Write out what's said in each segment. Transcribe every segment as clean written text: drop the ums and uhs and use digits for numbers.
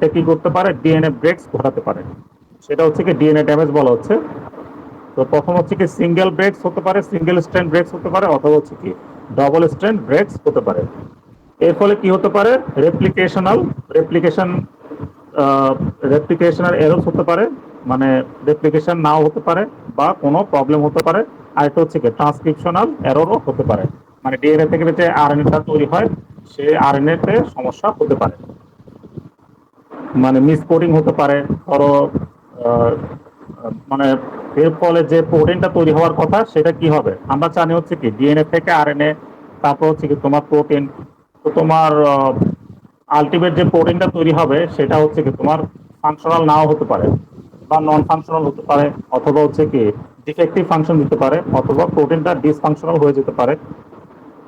এটা কি করতে পারে, ডিএনএ ব্রেকস ঘটাতে পারে, সেটা হচ্ছে কি ডিএনএ ড্যামেজ বলা হচ্ছে। তো প্রথম হচ্ছে কি সিঙ্গেল ব্রেকস হতে পারে, সিঙ্গেল স্ট্র্যান্ড ব্রেকস হতে পারে, অথবা হচ্ছে কি ডবল স্ট্র্যান্ড ব্রেকস হতে পারে। এর ফলে কি হতে পারে, রেপ্লিকেশনাল রেপ্লিকেশন রেপ্লিকেশনাল এররস হতে পারে, মানে রেপ্লিকেশন নাও হতে পারে বা কোনো প্রবলেম হতে পারে। আর এটা হচ্ছে কি ট্রান্সক্রিপশনাল এররও হতে পারে, মানে ডিএনএ থেকে যে আরএনএটা তৈরি হয় সেই আরএনএ তে সমস্যা হতে পারে, মানে মিসকোডিং হতে পারে। ধরো মানে এর ফলে যে প্রোটিনটা তৈরি হওয়ার কথা সেটা কি হবে, আমরা জানি হচ্ছে কি ডিএনএ থেকে আরএনএ, তারপর হচ্ছে কি তোমার প্রোটিন। তো তোমার আলটিমেট যে প্রোটিনটা তৈরি হবে সেটা হচ্ছে কি তোমার ফাংশনাল নাও হতে পারে বা নন ফাংশনাল হতে পারে, অথবা হচ্ছে কি ডিফেক্টিভ ফাংশন দিতে পারে, অথবা প্রোটিনটা ডিসফাংশনাল হয়ে যেতে পারে।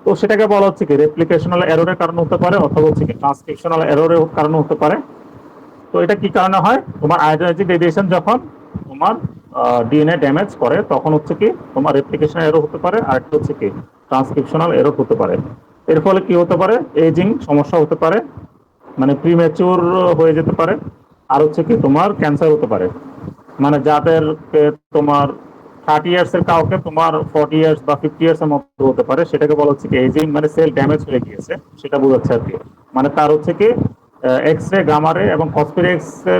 তো সেটাকে বলা হচ্ছে কি রেপ্লিকেশনাল এররের কারণে হতে পারে, অথবা হচ্ছে কি ট্রান্সক্রিপশনাল এররের কারণে হতে পারে। তো এটা কি কারণে হয়, তোমার আয়োডাইজিক রেডিয়েশন যখন তোমার ডিএনএ ড্যামেজ করে তখন হচ্ছে কি তোমার রেপ্লিকেশন এরর হতে পারে, আর একটা হচ্ছে কি ট্রান্সক্রিপশনাল এরর হতে পারে। এর ফলে কি হতে পারে, এজিং সমস্যা হতে পারে, মানে প্রিম্যাচিউর হয়ে যেতে পারে। আর হচ্ছে কি তোমার ক্যান্সার হতে পারে, মানে যাদেরকে তোমার 30 ইয়ার্স এর কাউকে তোমার 40 ইয়ার্স বা 50 ইয়ার্স এর মতো হতে পারে, সেটাকে বলা হচ্ছে কি এজিং, মানে সেল ড্যামেজ হয়ে গিয়েছে সেটা বোঝাচ্ছে আর কি। মানে তার হচ্ছে কি এক্স রে, গামা রে এবং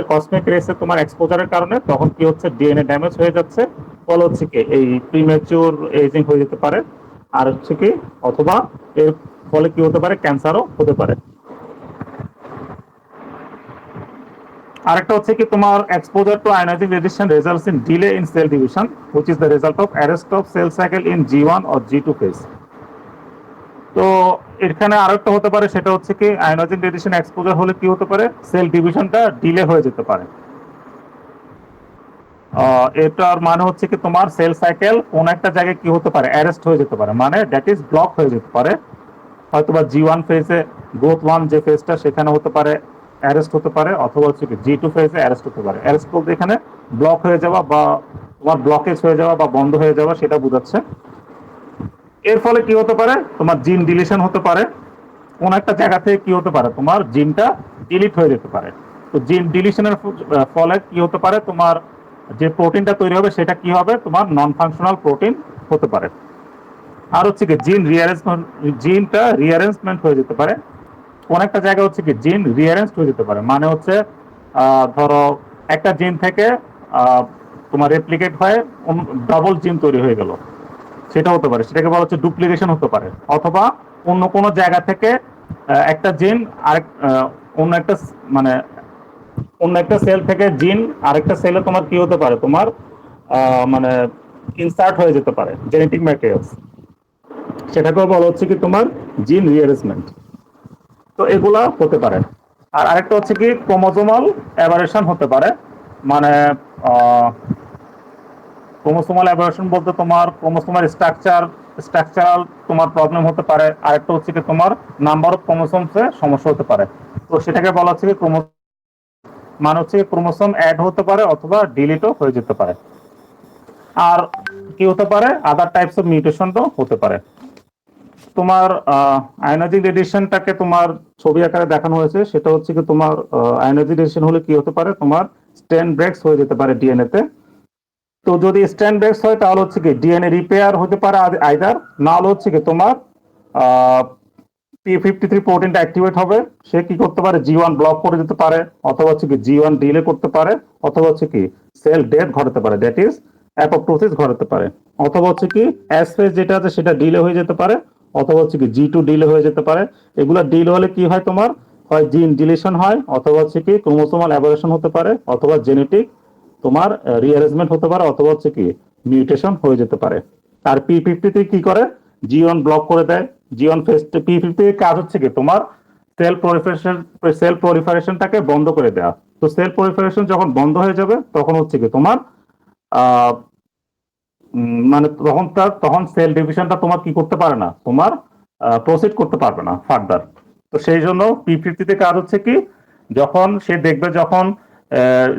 কসমিক রেসে তোমার এক্সপোজারের কারণে তখন কি হচ্ছে ডিএনএ ড্যামেজ হয়ে যাচ্ছে, ফলে হচ্ছে কি এই প্রিম্যাচিউর এজিং হয়ে যেতে পারে। আর হচ্ছে কি অথবা এর ফলে কি হতে পারে, ক্যান্সারও হতে পারে। আরেকটা হচ্ছে কি তোমার exposure two ionising radiation results in delay in cell division which is the result of arrest of cell cycle in G1 or G2 phase. তো এখানে আরেকটা হতে পারে, সেটা হচ্ছে কি আয়োনাইজিং রেডিয়েশন এক্সপোজার হলে কি হতে পারে, সেল ডিভিশনটা ডিলে হয়ে যেতে পারে। এটার মানে হচ্ছে কি তোমার সেল সাইকেল কোন একটা জায়গায় কি হতে পারে, অ্যারেস্ট হয়ে যেতে পারে, মানে দ্যাট ইজ ব্লক হয়ে যেতে পারে। হয়তোবা G1 ফেজে, গ্রোথ 1 যে ফেজটা সেখানে হতে পারে অ্যারেস্ট হতে পারে, অথবা হচ্ছে কি G2 ফেজে অ্যারেস্ট হতে পারে। অ্যারেস্ট বলতে এখানে ব্লক হয়ে যাওয়া বা তোমার ব্লকেজ হয়ে যাওয়া বা বন্ধ হয়ে যাওয়া সেটা বোঝাচ্ছে। এর ফলে কি হতে পারে, তোমার জিন ডিলিশন হতে পারে, কোন একটা জায়গা থেকে কি হতে পারে, তোমার জিনটা ডিলিট হয়ে যেতে পারে। তো জিন ডিলিশনের ফলে কি হতে পারে, তোমার যে প্রোটিনটা তৈরি হবে সেটা কি হবে, তোমার নন ফাংশনাল প্রোটিন হতে পারে। আর হচ্ছে কি জিনটা রিঅ্যারেঞ্জমেন্ট হয়ে যেতে পারে, কোন একটা জায়গায় হচ্ছে কি জিন রিঅ্যারেঞ্জ হয়ে যেতে পারে, মানে হচ্ছে ধরো একটা জিন থেকে তোমার রেপ্লিকেট হয়ে ডবল জিন তৈরি হয়ে গেল, সেটা হতে পারে, সেটাকে বলা হচ্ছে ডুপ্লিকেশন হতে পারে। অথবা অন্য কোনো জায়গা থেকে একটা জিন আরেক অন্য একটা মানে অন্য একটা সেল থেকে জিন আরেকটা সেলে তোমার কি হতে পারে, তোমার মানে ইনসার্ট হয়ে যেতে পারে জেনেটিক ম্যাটেরিয়ালস, সেটাকেও বলা হচ্ছে কি তোমার জিন রিঅ্যারেঞ্জমেন্ট। তো এগুলা হতে পারে। আর আরেকটা হচ্ছে কি ক্রোমোজোমাল অ্যাবারেশন হতে পারে, মানে ক্রোমোসোমাল অ্যাবারেশন বলতে তোমার ক্রোমোসোমাল স্ট্রাকচারাল তোমার প্রবলেম হতে পারে। আরেকটা হচ্ছে কি তোমার নাম্বার অফ ক্রোমোসোমসে সমস্যা হতে পারে। তো সেটাকে বলা হচ্ছে কি মানে হচ্ছে ক্রোমোসোম অ্যাড হতে পারে অথবা ডিলিটও হয়ে যেতে পারে। আর কি হতে পারে, আদার টাইপস অফ মিউটেশনও হতে পারে। তোমার আয়োনাইজিং রেডিয়েশনটাকে তোমার ছবি আকারে দেখানো হয়েছে, সেটা হচ্ছে কি তোমার আয়োনাইজিং রেডিয়েশন হলে কি হতে পারে, তোমার স্ট্র্যান্ড ব্রেকস হয়ে যেতে পারে ডিএনএ তে। তো যদি স্ট্র্যান্ড ব্রেকস হয় তাহলে হচ্ছে কি ডিএনএ রিপেয়ার হতে পারে আইদার, না হলে হচ্ছে কি তোমার P53 প্রোটিনটা অ্যাক্টিভেট হবে, সে কি করতে পারে G1 ব্লক করে দিতে পারে, অথবা হচ্ছে কি G1 ডিলে করতে পারে, অথবা হচ্ছে কি সেল ডেথ ঘটাতে পারে, দ্যাট ইজ অ্যাপোপ্টোসিস ঘটাতে পারে। অথবা হচ্ছে কি এস ফেজ যেটা আছে সেটা ডিলে হয়ে যেতে পারে, অথবা হচ্ছে কি G2 ডিলে হয়ে যেতে পারে। এগুলো ডিলে হলে কি হয়, তোমার হয় জিন ডিলিশন হয়, অথবা হচ্ছে কি ক্রোমোসোমাল অ্যাবারেশন হতে পারে, অথবা জেনেটিক তোমার রিঅ্যারেঞ্জমেন্ট হতে পারে, অথবা হচ্ছে কি মিউটেশন হয়ে যেতে পারে। আর P53 কি করে, G1 ব্লক করে দেয়। G1 ফেজ P53 কাজ হচ্ছে কি তোমার সেল প্রলিফারেশনটাকে বন্ধ করে দেওয়া। তো সেল প্রলিফারেশন যখন বন্ধ হয়ে যাবে তখন হচ্ছে কি তোমার আহ মানে তখন সেল ডিভিশনটা তোমার কি করতে পারে না, তোমার প্রসিড করতে পারবে না ফার্দার। তো সেই জন্য P50 কাজ হচ্ছে কি, যখন সে দেখবে যখন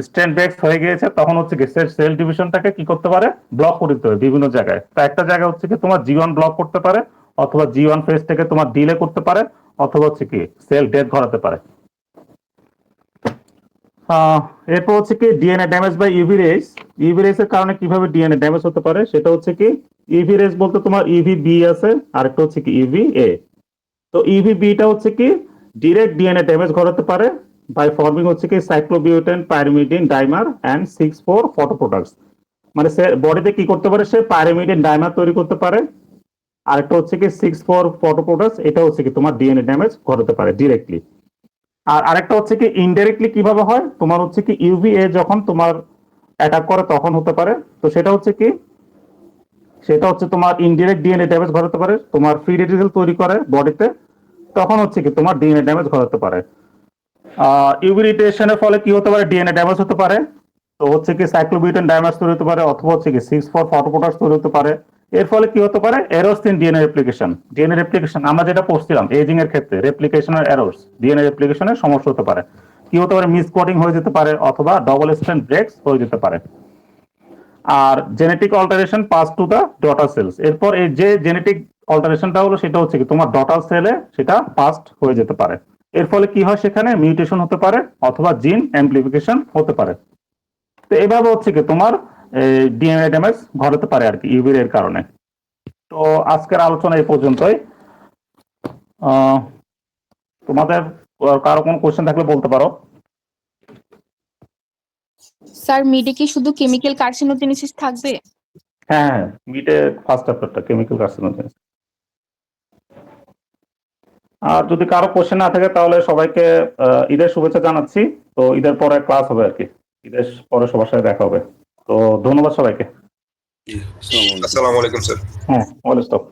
স্ট্যান্ড ব্রেক হয়ে গিয়েছে তখন হচ্ছে কি সেল ডিভিশনটাকে কি করতে পারে, ব্লক করে দিতে হবে বিভিন্ন জায়গায়। তো একটা জায়গায় হচ্ছে কি তোমার G1 ব্লক করতে পারে, অথবা G1 ফেজ থেকে তোমার ডিলে করতে পারে, অথবা হচ্ছে কি সেল ডেথ ঘটাতে পারে। আহ, এরপর হচ্ছে কি DNA damage by UV rays. UV rays এর কারণে কিভাবে ডিএনএ ড্যামেজ হতে পারে সেটা হচ্ছে কি, ইউভি রেস বলতে তোমার ইউভি বি আছে, আর একটা হচ্ছে কি ইউভি এ। তো ইউভি বিটা হচ্ছে কি ডিরেক্ট ডিএনএ ড্যামেজ ঘটাতে পারে বাই ফর্মিং হচ্ছে কি cyclobutane pyrimidine dimer and 6,4 photo products. মানে সে বডিতে কি করতে পারে, সে পাইরিমিডিন ডাইমার তৈরি করতে পারে, আরেকটা হচ্ছে কি 6,4 ফটো প্রোডাক্টস, এটা হচ্ছে কি তোমার ডিএনএ ড্যামেজ ঘটাতে পারে ডিরেক্টলি। আর আরেকটা হচ্ছে কি ইনডাইরেক্টলি কিভাবে হয়, তোমার হচ্ছে কি ইউভিএ যখন তোমার অ্যাটাক করে তখন হতে পারে। তো সেটা হচ্ছে কি, সেটা হচ্ছে তোমার ইনডিরেক্ট ডিএনএ ড্যামেজ ঘটাতে পারে, তোমার ফ্রি রেডিকেল তৈরি করে বডিতে, তখন হচ্ছে কি তোমার ডিএনএ ড্যামেজ ঘটাতে পারে। ইউভি রেডিয়েশনের ফলে কি হতে পারে, ডিএনএ ড্যামেজ হতে পারে। তো হচ্ছে কি সাইক্লোবিউটেন ড্যামেজ তৈরি হতে পারে, অথবা হচ্ছে কি 6,4 ফটোপ্রোডাক্টস তৈরি হতে পারে। এর ফলে কি হতে পারে, errors in DNA replication. DNA replication আমরা যেটা পড়ছিলাম এজিং এর ক্ষেত্রে, রেপ্লিকেশনের এরর্স, ডিএনএ রেপ্লিকেশনের সমস্যা হতে পারে। কি হতে পারে, মিস কোডিং হয়ে যেতে পারে, অথবা ডবল স্ট্র্যান্ড ব্রেকস হয়ে যেতে পারে। আর genetic alteration pass to the daughter cells. এরপর এই যে জেনেটিক অল্টারেশনটা হলো সেটা হচ্ছে কি তোমার ডটার সেলে সেটা পাস্ট হয়ে যেতে পারে। এর ফলে কি হয়, সেখানে মিউটেশন হতে পারে অথবা জিন অ্যাম্প্লিফিকেশন হতে পারে। তো এইভাবে হচ্ছে কি তোমার ডিএনএ ড্যামেজ ঘটাতে পারে আর কি ইউভি এর কারণে। তো আজকের আলোচনা এই পর্যন্তই। আহ, তোমাদের কারো কোনো কোশ্চেন থাকলে বলতে পারো। স্যার মিডে কি শুধু কেমিক্যাল কার্সিনোজেনেসিস থাকবে? হ্যাঁ হ্যাঁ, মিটে ফার্স্ট চ্যাপ্টারটা কেমিক্যাল কার্সিনোজেনেসিস। আর যদি কারো কোশ্চেন না থাকে তাহলে সবাইকে ঈদের শুভেচ্ছা জানাচ্ছি। তো ঈদের পরে ক্লাস হবে আর কি, ঈদের পরে সবার সাথে দেখা হবে। তো ধন্যবাদ সবাইকে। আসসালামু আলাইকুম স্যার। হ্যাঁ, ওয়েল স্টপ।